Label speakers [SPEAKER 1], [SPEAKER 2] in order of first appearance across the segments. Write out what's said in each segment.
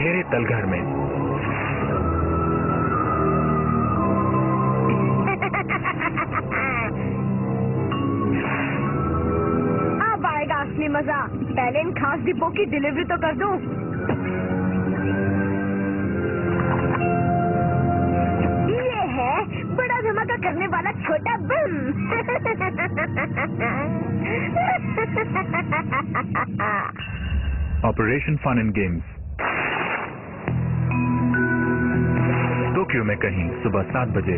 [SPEAKER 1] अंधेरे तलघर में।
[SPEAKER 2] अब आएगा असली मजा। पहले इन खास डिब्बों की डिलीवरी तो कर दूं। ये है बड़ा धमाका करने वाला छोटा बम।
[SPEAKER 1] Operation fun and games, Tokyo में कहीं सुबह 7 बजे।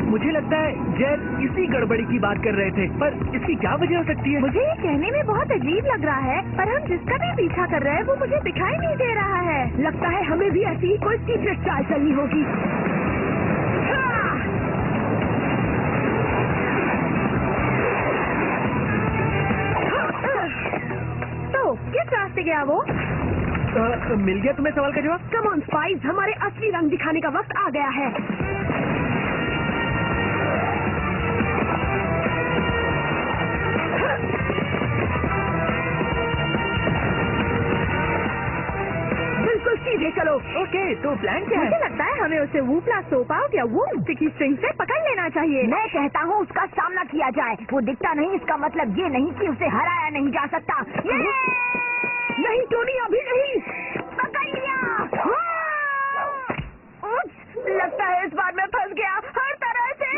[SPEAKER 3] मुझे लगता है जय इसी गड़बड़ी की बात कर रहे थे, पर इसकी क्या वजह हो सकती है?
[SPEAKER 2] मुझे ये कहने में बहुत अजीब लग रहा है, पर हम जिसका भी पीछा कर रहे हैं वो मुझे दिखाई नहीं दे रहा है। लगता है हमें भी ऐसी ही कोई सीक्रेट चाल चलनी होगी। तो किस रास्ते गया वो?
[SPEAKER 3] मिल गया तुम्हें सवाल का जवाब?
[SPEAKER 2] कम ऑन स्पाइस, हमारे असली रंग दिखाने का वक्त आ गया है। बिल्कुल सीधे चलो।
[SPEAKER 3] ओके, तो प्लान क्या है?
[SPEAKER 2] मुझे लगता है हमें उसे वूपला सोप आउट या वो स्टिकी स्ट्रिंग से पकड़ लेना चाहिए। मैं कहता हूँ उसका सामना किया जाए। वो दिखता नहीं, इसका मतलब ये नहीं कि उसे हराया नहीं जा सकता। नहीं टोनी, अभी नहीं। पकड़ लिया। लगता है इस बार मैं फंस गया हर तरह से।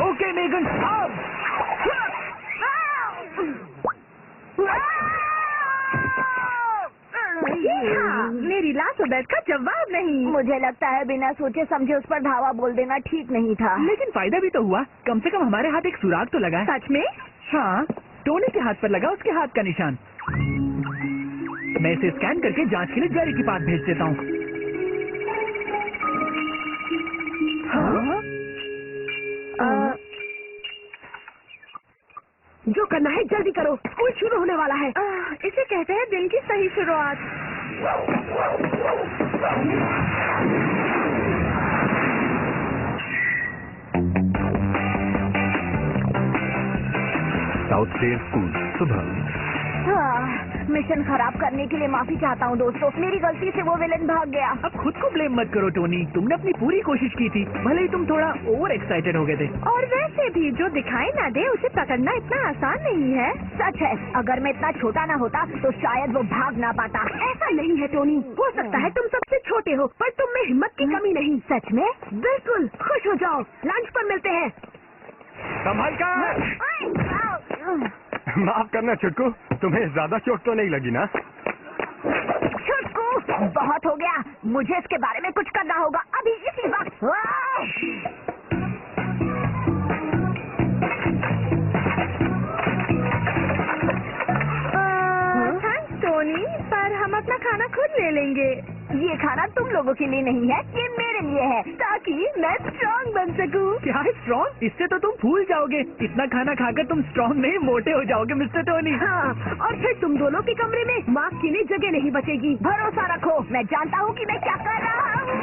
[SPEAKER 3] ओके मेगन, अब
[SPEAKER 2] मेरी लास्ट बैट का जवाब नहीं। मुझे लगता है बिना सोचे समझे उस पर धावा बोल देना ठीक नहीं था।
[SPEAKER 3] लेकिन फायदा भी तो हुआ, कम से कम हमारे हाथ एक सुराग तो लगा है।
[SPEAKER 2] सच में?
[SPEAKER 3] हाँ, टोनी के हाथ पर लगा उसके हाथ का निशान। मैं इसे स्कैन करके जांच के लिए जेरी के पास भेज देता हूँ। हाँ?
[SPEAKER 2] जो करना है जल्दी करो, स्कूल शुरू होने वाला है। इसे कहते हैं दिन की सही शुरुआत।
[SPEAKER 1] साउथडेल स्कूल सुबह।
[SPEAKER 2] मिशन खराब करने के लिए माफी चाहता हूँ दोस्तों, मेरी गलती से वो विलेन भाग गया।
[SPEAKER 3] अब खुद को ब्लेम मत करो टोनी, तुमने अपनी पूरी कोशिश की थी, भले ही तुम थोड़ा ओवर एक्साइटेड हो गए थे।
[SPEAKER 2] और वैसे भी जो दिखाई ना दे उसे पकड़ना इतना आसान नहीं है। सच है, अगर मैं इतना छोटा ना होता तो शायद वो भाग ना पाता। ऐसा नहीं है टोनी, हो सकता है तुम सबसे छोटे हो पर तुम में हिम्मत की कमी नहीं। सच में? बिल्कुल, खुश हो जाओ, लंच पर मिलते हैं।
[SPEAKER 1] संभल कर। माफ करना छुटकू, तुम्हें ज्यादा चोट तो नहीं लगी ना?
[SPEAKER 2] छुटकू, बहुत हो गया, मुझे इसके बारे में कुछ करना होगा अभी इसी वक्त। थैंक्स टोनी, पर हम अपना खाना खुद ले लेंगे। ये खाना तुम लोगों के लिए नहीं है, ये मेरे लिए है, ताकि मैं स्ट्रॉन्ग बन सकूं।
[SPEAKER 3] क्या है स्ट्रॉन्ग? इससे तो तुम फूल जाओगे। इतना खाना खाकर तुम स्ट्रॉन्ग नहीं मोटे हो जाओगे मिस्टर टोनी।
[SPEAKER 2] हाँ, और फिर तुम दोनों के कमरे में मास्क के लिए जगह नहीं बचेगी। भरोसा रखो, मैं जानता हूँ कि मैं क्या कर रहा हूँ।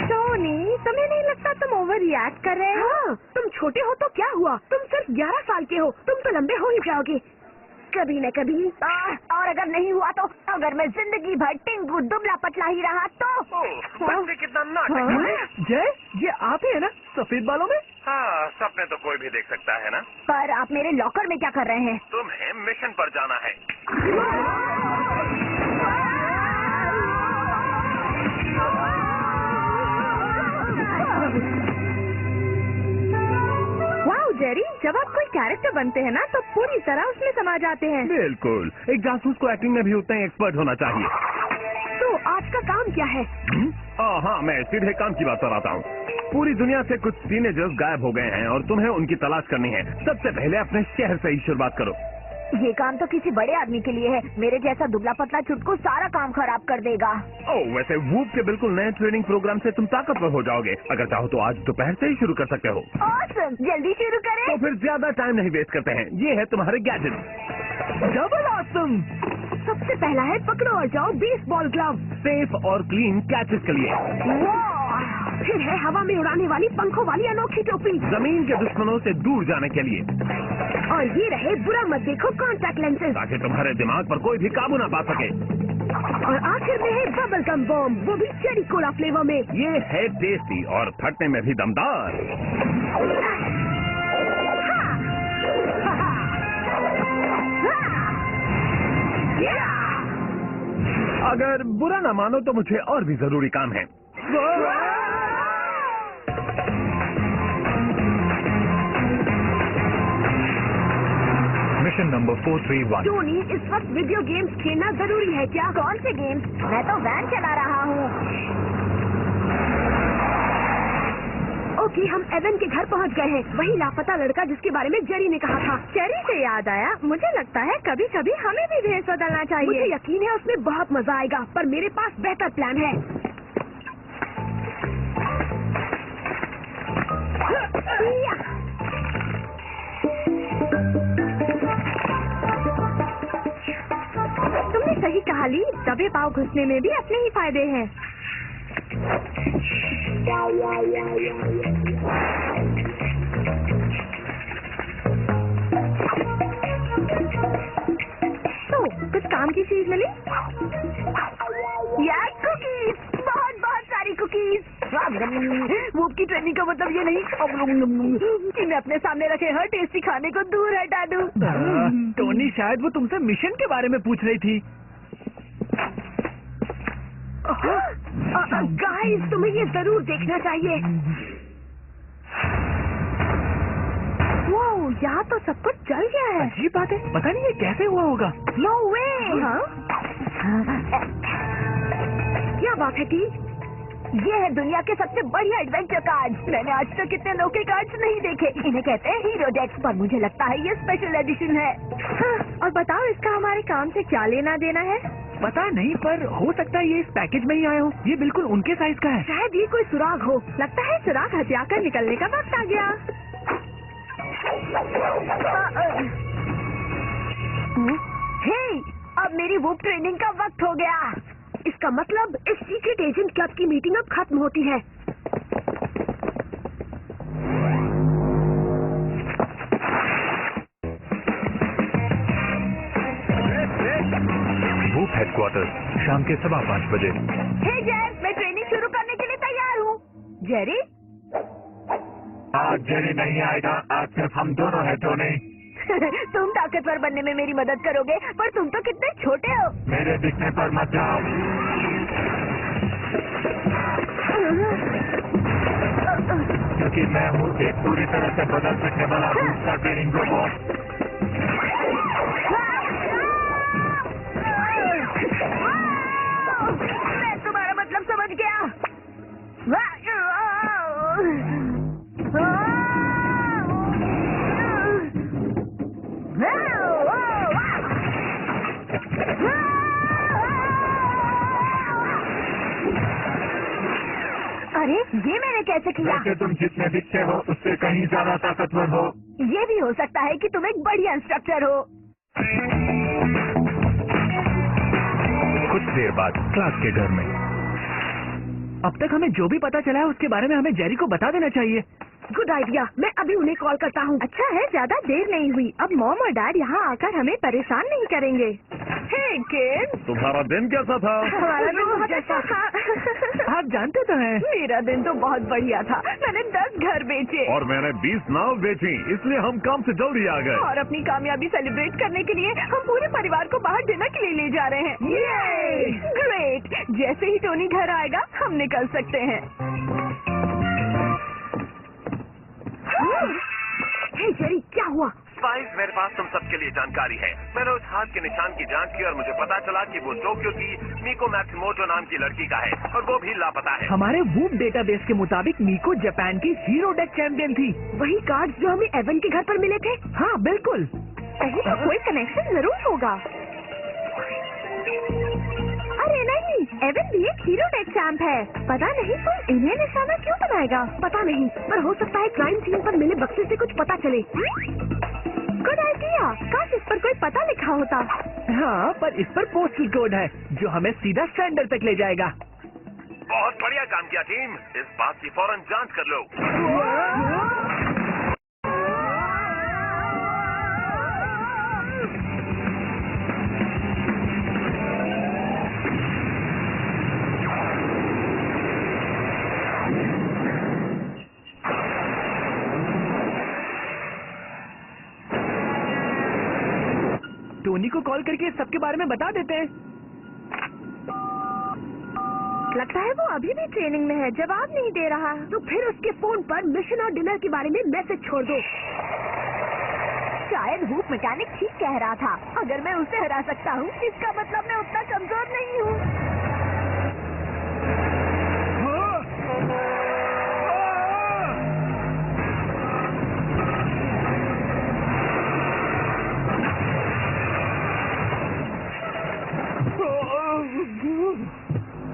[SPEAKER 2] टोनी, तुम्हें नहीं लगता तुम ओवर रिएक्ट कर रहे हो? हाँ, तुम छोटे हो तो क्या हुआ, तुम सिर्फ 11 साल के हो, तुम तो लंबे हो ही जाओगे कभी न कभी। और अगर नहीं हुआ तो, अगर मैं जिंदगी भर टिंकू दुबला पतला ही रहा तो।
[SPEAKER 1] बच्चे कितना नाटक है।
[SPEAKER 3] जय, ये आप ही है ना सफेद बालों में?
[SPEAKER 1] हाँ, सपने तो कोई भी देख सकता है ना।
[SPEAKER 2] पर आप मेरे लॉकर में क्या कर रहे हैं?
[SPEAKER 1] तुम्हें मिशन पर जाना है।
[SPEAKER 2] वाह जेरी, जब आप कोई कैरेक्टर बनते हैं ना तो पूरी तरह उसमें समा जाते हैं।
[SPEAKER 1] बिल्कुल, एक जासूस को एक्टिंग में भी उतना ही एक्सपर्ट होना चाहिए।
[SPEAKER 2] तो आज का काम क्या है?
[SPEAKER 1] हाँ, मैं सीधे काम की बात कर रहा हूँ। पूरी दुनिया से कुछ टीनेजर्स गायब हो गए हैं और तुम्हें उनकी तलाश करनी है। सबसे पहले अपने शहर से ही शुरुआत करो।
[SPEAKER 2] ये काम तो किसी बड़े आदमी के लिए है। मेरे जैसा दुबला पतला चुटकू सारा काम खराब कर देगा।
[SPEAKER 1] ओह, वैसे वूप के बिल्कुल नए ट्रेनिंग प्रोग्राम से तुम ताकतवर हो जाओगे। अगर चाहो तो आज दोपहर से ही शुरू कर सकते हो।
[SPEAKER 2] ऑसम, जल्दी शुरू करें।
[SPEAKER 1] तो फिर ज्यादा टाइम नहीं वेस्ट करते हैं। ये है तुम्हारे गैजेट।
[SPEAKER 3] Double awesome.
[SPEAKER 2] सबसे पहला है पकड़ो और जाओ बेसबॉल ग्लव।
[SPEAKER 1] सेफ और क्लीन कैचेस के लिए।
[SPEAKER 2] फिर है हवा में उड़ाने वाली पंखों वाली अनोखी टोपी।
[SPEAKER 1] जमीन के दुश्मनों से दूर जाने के लिए।
[SPEAKER 2] और ये रहे बुरा मत देखो कॉन्टैक्ट लेंसेज,
[SPEAKER 1] ताकि तुम्हारे दिमाग पर कोई भी काबू ना पा सके।
[SPEAKER 2] और आखिर में है बबल गम बॉम्ब, वो भी चेरी कोला फ्लेवर में।
[SPEAKER 1] ये है टेस्टी और फटने में भी दमदार। अगर बुरा ना मानो तो मुझे और भी जरूरी काम है।
[SPEAKER 4] Mission number 431।
[SPEAKER 2] टोनी, इस वक्त वीडियो गेम्स खेलना जरूरी है क्या? कौन से गेम्स? मैं तो वैन चला रहा हूँ। ओके, हम एवन के घर पहुँच गए हैं। वही लापता लड़का जिसके बारे में जेरी ने कहा था। जेरी से याद आया, मुझे लगता है कभी कभी हमें भी भेस बदलना चाहिए। मुझे यकीन है उसमें बहुत मजा आएगा, पर मेरे पास बेहतर प्लान है। तुमने सही कहा ली, दबे पाव घुसने में भी अपने ही फायदे हैं। तो कुछ काम की चीज मिली? यार कुकीज, बहुत बहुत सारी कुकीज। वो की ट्रेनिंग का मतलब ये नहीं कि मैं अपने सामने रखे हर टेस्टी खाने को दूर हटा दूं।
[SPEAKER 3] टोनी, शायद वो तुमसे मिशन के बारे में पूछ रही थी।
[SPEAKER 2] गाइस, तुम्हें ये जरूर देखना चाहिए। वो यहाँ तो सब कुछ जल गया है।
[SPEAKER 3] अजीब बात है, पता नहीं ये कैसे हुआ होगा।
[SPEAKER 2] नो वे। क्या बात है टी? ये है दुनिया के सबसे बढ़िया एडवेंचर कार्ड्स। मैंने आज तक इतने अनोखे कार्ड्स नहीं देखे। इन्हें कहते हैं हीरो डेक्स, पर मुझे लगता है ये स्पेशल एडिशन है। और बताओ, इसका हमारे काम से क्या लेना देना है?
[SPEAKER 3] पता नहीं, पर हो सकता है ये इस पैकेज में ही आए हो। ये बिल्कुल उनके साइज का है।
[SPEAKER 2] शायद ये कोई सुराग हो। लगता है सुराग हथियाकर निकलने का वक्त आ गया। हे, अब मेरी वो ट्रेनिंग का वक्त हो गया। इसका मतलब इस सीक्रेट एजेंट क्लब की मीटिंग अब खत्म होती है।
[SPEAKER 4] वूप हेडक्वार्टर, शाम के 5:15 बजे।
[SPEAKER 2] हे जेरी, मैं ट्रेनिंग शुरू करने के लिए तैयार हूँ। जेरी?
[SPEAKER 4] आज जेरी नहीं आएगा, आज सिर्फ हम दोनों हैं टोनी।
[SPEAKER 2] तुम ताकतवर बनने में मेरी मदद करोगे, पर तुम तो कितने छोटे हो।
[SPEAKER 4] मेरे दिखने पर मत जाओ। क्योंकि मैं हूँ एक पूरी तरह से बदल सकने वाला दूसरा ट्रेनिंग रोबोट।
[SPEAKER 2] मैं तुम्हारा मतलब समझ गया। अरे, ये मैंने कैसे किया?
[SPEAKER 4] वैसे तुम जितने दिखते हो उससे कहीं ज्यादा ताकतवर हो।
[SPEAKER 2] ये भी हो सकता है कि तुम एक बढ़िया इंस्ट्रक्टर हो।
[SPEAKER 4] कुछ देर बाद क्लास के घर में।
[SPEAKER 3] अब तक हमें जो भी पता चला है उसके बारे में हमें जेरी को बता देना चाहिए।
[SPEAKER 2] गुड आइडिया, मैं अभी उन्हें कॉल करता हूँ। अच्छा है, ज्यादा देर नहीं हुई। अब मॉम और डैड यहाँ आकर हमें परेशान नहीं करेंगे। हे किड,
[SPEAKER 1] तुम्हारा दिन कैसा था?
[SPEAKER 2] हमारा दिन बहुत अच्छा था।
[SPEAKER 3] आप जानते तो हैं।
[SPEAKER 2] मेरा दिन तो बहुत बढ़िया था। मैंने 10 घर बेचे
[SPEAKER 1] और मैंने 20 नाव बेची, इसलिए हम काम से जल्दी आ गए।
[SPEAKER 2] और अपनी कामयाबी सेलिब्रेट करने के लिए हम पूरे परिवार को बाहर डिनर के लिए ले जा रहे हैं। ग्रेट! जैसे ही टोनी घर आएगा हम निकल सकते हैं। हे जेरी, क्या हुआ?
[SPEAKER 1] स्पाइस, मेरे पास तुम सबके लिए जानकारी है। मैंने उस हाथ के निशान की जांच की और मुझे पता चला कि वो टोक्यो की मिको मैत्सुमोटो नाम की लड़की का है और वो भी लापता है।
[SPEAKER 3] हमारे वूप डेटाबेस के मुताबिक मिको जापान की हीरो डेक चैंपियन थी।
[SPEAKER 2] वही कार्ड्स जो हमें एवन के घर पर मिले थे?
[SPEAKER 3] हाँ बिल्कुल।
[SPEAKER 2] कहीं तो कोई कनेक्शन जरूर होगा। अरे नहीं, एवन भी एक हीरो डेक चैंप है। पता नहीं कोई इन्हें निशाना क्यों बनाएगा। पता नहीं, पर हो सकता है क्राइम सीन पर मिले बक्से से कुछ पता चले। गुड आइडिया, काश इस पर कोई पता लिखा होता।
[SPEAKER 3] हाँ, पर इस पर पोस्टल कोड है जो हमें सीधा स्टैंडर्ड तक ले जाएगा।
[SPEAKER 1] बहुत बढ़िया काम किया टीम, इस बात की फौरन जांच कर लो।
[SPEAKER 3] टोनी को कॉल करके सबके बारे में बता देते हैं।
[SPEAKER 2] लगता है वो अभी भी ट्रेनिंग में है, जवाब नहीं दे रहा।
[SPEAKER 5] तो फिर उसके फोन पर मिशन और डिनर के बारे में मैसेज छोड़ दो।
[SPEAKER 2] शायद हुप मैकेनिक ठीक कह रहा था। अगर मैं उसे हरा सकता हूँ, इसका मतलब मैं उतना कमजोर नहीं हूँ।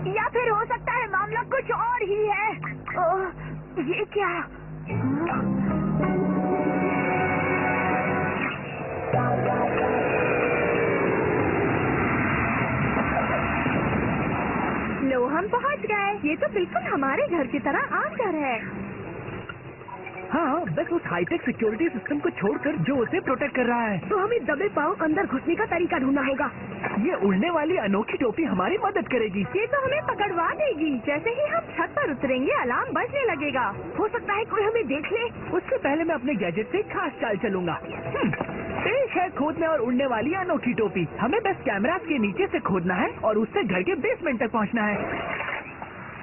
[SPEAKER 2] या फिर हो सकता है मामला कुछ और ही है। ये क्या? लो, हम पहुंच गए। ये तो बिल्कुल हमारे घर की तरह आम घर है।
[SPEAKER 3] हाँ, बस उस हाईटेक सिक्योरिटी सिस्टम को छोड़कर जो उसे प्रोटेक्ट कर रहा है।
[SPEAKER 5] तो हमें दबे पांव अंदर घुसने का तरीका ढूंढना होगा।
[SPEAKER 3] ये उड़ने वाली अनोखी टोपी हमारी मदद करेगी।
[SPEAKER 2] ये तो हमें पकड़वा देगी। जैसे ही हम छत पर उतरेंगे, अलार्म बजने लगेगा।
[SPEAKER 5] हो सकता है कोई हमें देख ले।
[SPEAKER 3] उससे पहले मैं अपने गैजेट से खास चाल चलूंगा। पेश है खोदने और उड़ने वाली अनोखी टोपी। हमें बस कैमरास के नीचे से खोदना है और उससे घर के बेसमेंट तक पहुंचना है।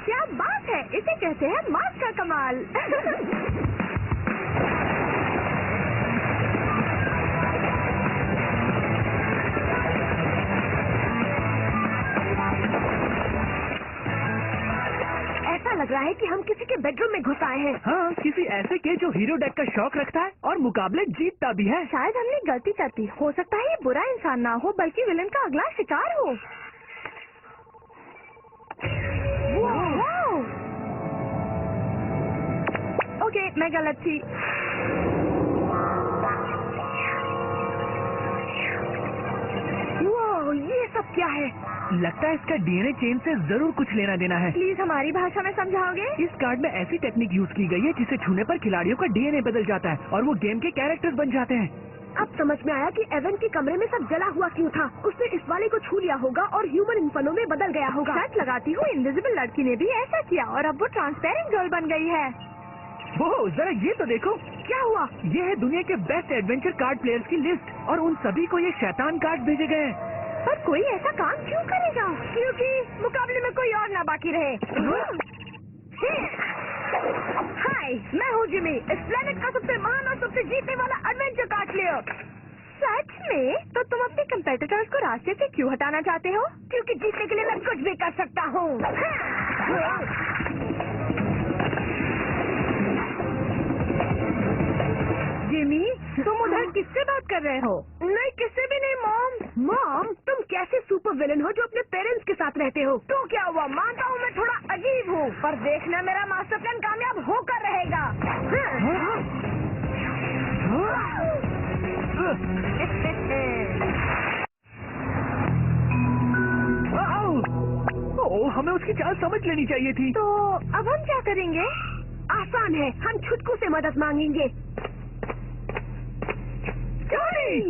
[SPEAKER 2] क्या बात है, इसे कहते हैं मास्क का कमाल।
[SPEAKER 5] ऐसा लग रहा है कि हम किसी के बेडरूम में घुस आए हैं।
[SPEAKER 3] हाँ, किसी ऐसे के जो हीरो डेक का शौक रखता है और मुकाबले जीतता भी है।
[SPEAKER 2] शायद हमने गलती कर दी। हो सकता है ये बुरा इंसान ना हो, बल्कि विलन का अगला शिकार हो। वाओ! ओके, मैं गलत थी।
[SPEAKER 5] वाह, ये सब क्या है?
[SPEAKER 3] लगता है इसका डीएनए चेन से जरूर कुछ लेना देना है।
[SPEAKER 2] प्लीज हमारी भाषा में समझाओगे?
[SPEAKER 3] इस कार्ड में ऐसी टेक्निक यूज की गई है जिसे छूने पर खिलाड़ियों का डीएनए बदल जाता है और वो गेम के कैरेक्टर्स बन जाते हैं।
[SPEAKER 5] अब समझ में आया कि एवन के कमरे में सब जला हुआ क्यों था। उसने इस वाले को छू लिया होगा और ह्यूमन इन्फनो में बदल गया होगा।
[SPEAKER 2] शर्त लगाती हूँ इनविजिबल लड़की ने भी ऐसा किया और अब वो ट्रांसपेरेंट गर्ल बन गई है।
[SPEAKER 3] वो जरा ये तो देखो।
[SPEAKER 5] क्या हुआ?
[SPEAKER 3] ये है दुनिया के बेस्ट एडवेंचर कार्ड प्लेयर्स की लिस्ट और उन सभी को ये शैतान कार्ड भेजे गए हैं।
[SPEAKER 2] पर कोई ऐसा काम क्यों करेगा?
[SPEAKER 5] क्योंकि मुकाबले में कोई और ना बाकी रहे। हाय, मैं हूँ जिमी, इस प्लेनेट का सबसे महान और सबसे जीतने वाला एडवेंचर कार्ड प्लेयर।
[SPEAKER 2] सच में? तो तुम अपने कंपेटिटर्स को रास्ते से क्यों हटाना चाहते हो?
[SPEAKER 5] क्योंकि जीतने के लिए मैं कुछ भी कर सकता हूँ।
[SPEAKER 2] जिमी, तुम उधर किससे बात कर रहे हो?
[SPEAKER 5] नहीं, किससे भी नहीं मॉम। मॉम, तुम कैसे सुपर विलन हो जो अपने पेरेंट्स के साथ रहते हो? तो क्या हुआ, मानता हूँ मैं थोड़ा अजीब हूँ, पर देखना मेरा मास्टर प्लान कामयाब होकर रहेगा।
[SPEAKER 3] ओह, हमें उसकी चाल समझ लेनी चाहिए थी।
[SPEAKER 2] तो अब हम क्या करेंगे?
[SPEAKER 5] आसान है, हम छुटकू से मदद मांगेंगे।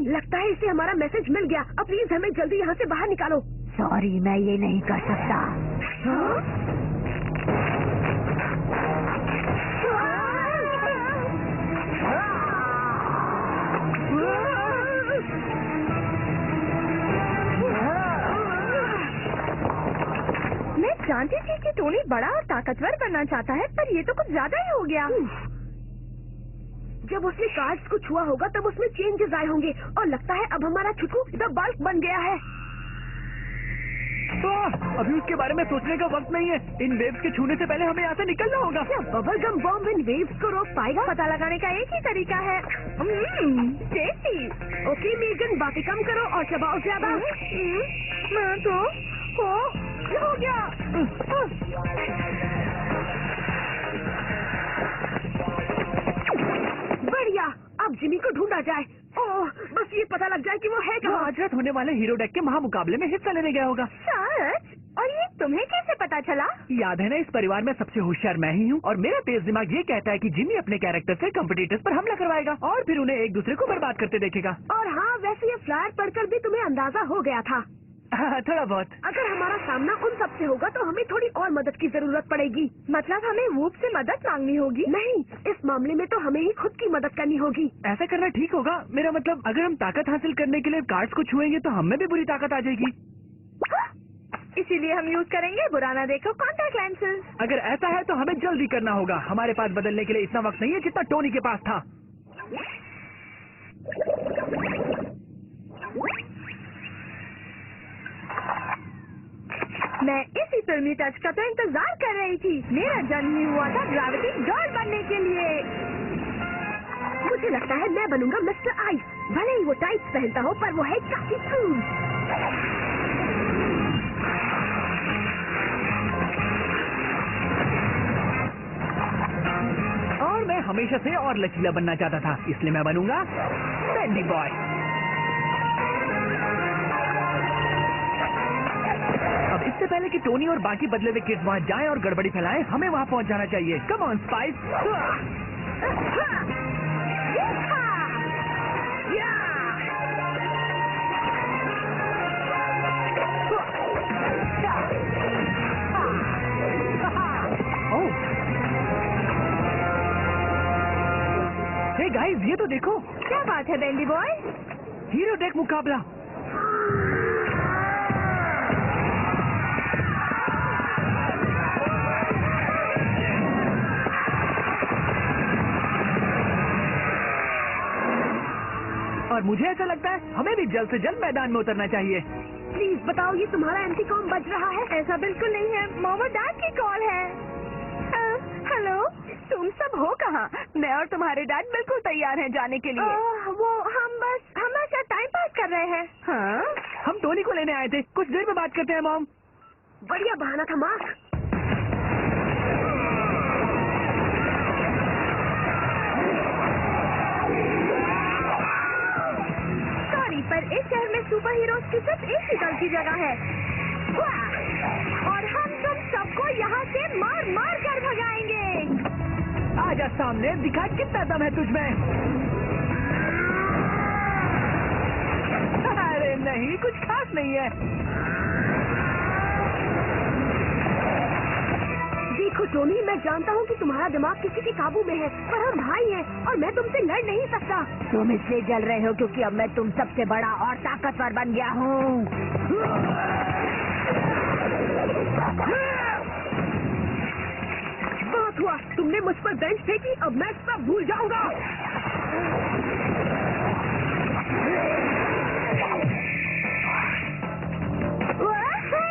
[SPEAKER 5] लगता है इसे हमारा मैसेज मिल गया। अब प्लीज हमें जल्दी यहाँ से बाहर निकालो।
[SPEAKER 2] सॉरी, मैं ये नहीं कर सकता। मैं जानती थी कि टोनी बड़ा और ताकतवर बनना चाहता है, पर ये तो कुछ ज्यादा ही हो गया।
[SPEAKER 5] जब उसने कार्ड्स को छुआ होगा तब उसमें चेंजेस आए होंगे और लगता है अब हमारा छुटकू द बल्क बन गया है।
[SPEAKER 3] अभी उसके बारे में सोचने का वक्त नहीं है। इन वेव्स के छूने से पहले हमें यहाँ से निकलना होगा।
[SPEAKER 2] क्या बबल गम बॉम्ब इन वेव्स को रोक पाएगा? पता लगाने का एक ही तरीका है। टेस्टी।
[SPEAKER 5] ओके मीगन, बातें कम करो और चबाओ ज्यादा।
[SPEAKER 2] मैं तो हो गया।
[SPEAKER 5] बढ़िया, अब जिमी को ढूंढा जाए। ओह, बस ये पता लग जाए कि वो है
[SPEAKER 3] वो
[SPEAKER 5] कहाँ।
[SPEAKER 3] आज रात होने वाले हीरो डेक के महामुकाबले में हिस्सा लेने गया होगा।
[SPEAKER 2] सच? और ये तुम्हें कैसे पता चला?
[SPEAKER 3] याद है ना, इस परिवार में सबसे होशियार मैं ही हूँ और मेरा तेज दिमाग ये कहता है कि जिमी अपने कैरेक्टर से कॉम्पिटिटर्स पर हमला करवाएगा और फिर उन्हें एक दूसरे को बर्बाद करते देखेगा।
[SPEAKER 5] और हाँ, वैसे ये फ्लायर पढ़कर भी तुम्हें अंदाजा हो गया था।
[SPEAKER 3] थोड़ा बहुत।
[SPEAKER 5] अगर हमारा सामना उन सब से होगा तो हमें थोड़ी और मदद की जरूरत पड़ेगी।
[SPEAKER 2] मतलब हमें वूप से मदद मांगनी होगी?
[SPEAKER 5] नहीं, इस मामले में तो हमें ही खुद की मदद करनी होगी।
[SPEAKER 3] ऐसा करना ठीक होगा? मेरा मतलब, अगर हम ताकत हासिल करने के लिए कार्ड्स को छुएंगे तो हमें भी बुरी ताकत आ जाएगी।
[SPEAKER 2] इसीलिए हम यूज करेंगे बुरा ना देखो कॉन्टैक्ट लेंसेज।
[SPEAKER 3] अगर ऐसा है तो हमें जल्दी करना होगा। हमारे पास बदलने के लिए इतना वक्त नहीं है जितना टोनी के पास था।
[SPEAKER 2] मैं इसी फिल्मी टच का तो इंतजार कर रही थी। मेरा जन्म ही हुआ था ग्रेविटी गर्ल बनने के लिए।
[SPEAKER 5] मुझे लगता है मैं बनूंगा मिस्टर आइस। भले ही वो टाइट्स पहनता हो, पर वो है काफी कूल।
[SPEAKER 3] और मैं हमेशा से और लचीला बनना चाहता था, इसलिए मैं बनूंगा बेंडी बॉय। अब इससे पहले कि टोनी और बाकी बदले हुए किड्स वहाँ जाएं और गड़बड़ी फैलाएं, हमें वहाँ पहुँच जाना चाहिए। Come on spice. Hey guys, ये तो देखो।
[SPEAKER 2] क्या बात है बेंडी बॉय?
[SPEAKER 3] हीरो डेक मुकाबला। और मुझे ऐसा लगता है हमें भी जल्द से जल्द मैदान में उतरना चाहिए।
[SPEAKER 5] प्लीज बताओ, ये तुम्हारा एंटीकॉम बज रहा है?
[SPEAKER 2] ऐसा बिल्कुल नहीं है, मामा डैड की कॉल है। हेलो, तुम सब हो कहाँ? मैं और तुम्हारे डैड बिल्कुल तैयार हैं जाने के लिए। वो हम बस टाइम पास कर रहे हैं। हाँ,
[SPEAKER 3] हम टोनी को लेने आए थे। कुछ देर में बात करते हैं मॉम।
[SPEAKER 5] बढ़िया बहाना था मार्क।
[SPEAKER 2] सॉरी, पर इस शहर में सुपर हीरोज की सिर्फ एक ही गलती जगह है और हम तुम सबको यहाँ से मार मार कर भगाएंगे।
[SPEAKER 3] आजा सामने, दिखा कितना दम है तुझमें। अरे नहीं, कुछ खास नहीं है।
[SPEAKER 5] देखो टोनी, मैं जानता हूँ कि तुम्हारा दिमाग किसी के काबू में है, पर हम भाई हैं और मैं तुमसे लड़ नहीं सकता।
[SPEAKER 2] तुम इसलिए जल रहे हो क्योंकि अब मैं तुम सबसे बड़ा और ताकतवर बन गया हूँ।
[SPEAKER 5] बहुत हुआ, तुमने मुझ पर बेंच फेंकी, अब मैं सब भूल जाऊंगा।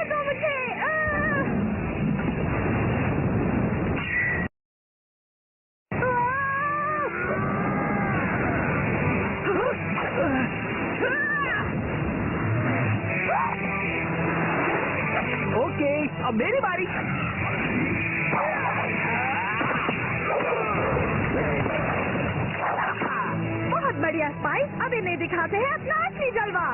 [SPEAKER 2] दो मुझे।
[SPEAKER 3] ओके, अब मेरी बारी।
[SPEAKER 2] बहुत बढ़िया स्पाइस, अब इन्हें दिखाते हैं अपना असली जलवा।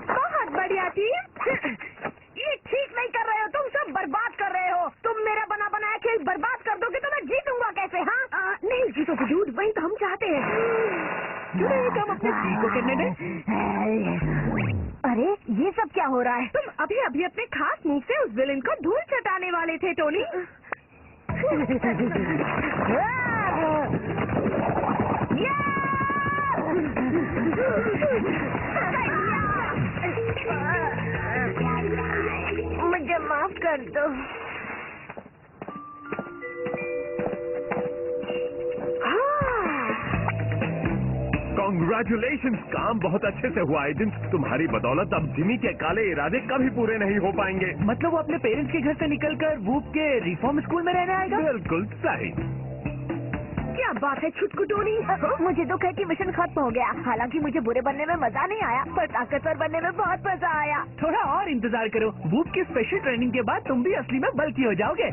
[SPEAKER 2] बहुत बढ़िया टीम।
[SPEAKER 5] ये ठीक नहीं कर रहे हो, तुम सब बर्बाद कर रहे हो। तुम मेरा बना बनाया खेल बर्बाद कर दोगे तो मैं जीतूंगा कैसे? हाँ, नहीं जीतोगे डूड, वही तो हम चाहते हैं।
[SPEAKER 3] हम अपने टी को करने दें।
[SPEAKER 2] अरे ये सब क्या हो रहा है?
[SPEAKER 5] तुम अभी अभी अपने खास मुंह से उस विलेन को धूल चटाने वाले थे टोनी।
[SPEAKER 2] मुझे माफ माफ कर दो।
[SPEAKER 1] कॉन्ग्रेचुलेशंस, काम बहुत अच्छे से हुआ एजेंट। तुम्हारी बदौलत अब जिमी के काले इरादे कभी पूरे नहीं हो पाएंगे।
[SPEAKER 3] मतलब वो अपने पेरेंट्स के घर से निकलकर वूप के रिफॉर्म स्कूल में रहने आएगा?
[SPEAKER 1] बिल्कुल सही।
[SPEAKER 5] क्या बात है छुटकू टोनी?
[SPEAKER 2] मुझे दुख है कि मिशन खत्म हो गया। हालांकि मुझे बुरे बनने में मजा नहीं आया, पर ताकतवर बनने में बहुत मजा आया।
[SPEAKER 3] थोड़ा और इंतजार करो, वूप की स्पेशल ट्रेनिंग के बाद तुम भी असली में बल्कि हो जाओगे।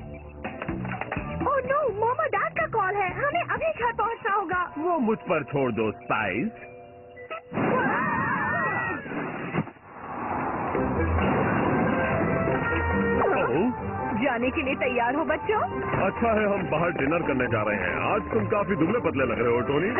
[SPEAKER 5] ओह नो, मामा डैड का कॉल है, हमें अभी घर पहुंचना होगा।
[SPEAKER 1] वो मुझ पर छोड़ दो स्पाइस।
[SPEAKER 2] जाने के लिए तैयार हो बच्चों?
[SPEAKER 1] अच्छा है हम बाहर डिनर करने जा रहे हैं। आज तुम काफी दुबले पतले लग रहे हो टोनी।